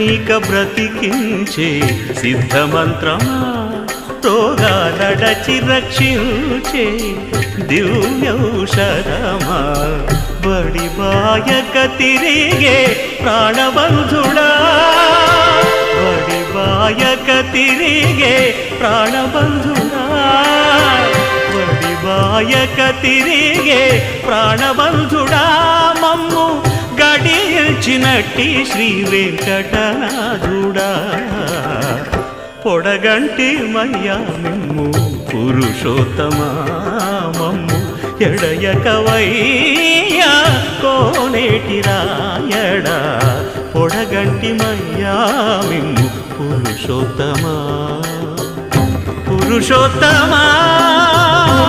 ఇక బ్రతికించే సిద్ధమంత్రమా రోగాలడచి రక్షించే దివ్యౌషధమా బడి బాయక తిరిగే ప్రాణబంధుడా బడి బాయక తిరిగే ప్రాణబంధుడా బడి బాయక తిరిగే ప్రాణబంధుడా మమ్ము గడిచినట్టి శ్రీ వెంకటనాథుడా పొడగంటి మయ్యా మిమ్ము పురుషోత్తమా మమ్ము ఎడయకవయ్యా కోనేటి రాయడా పొడగంటి మయ్యా మిమ్ము పురుషోత్తమా పురుషోత్తమా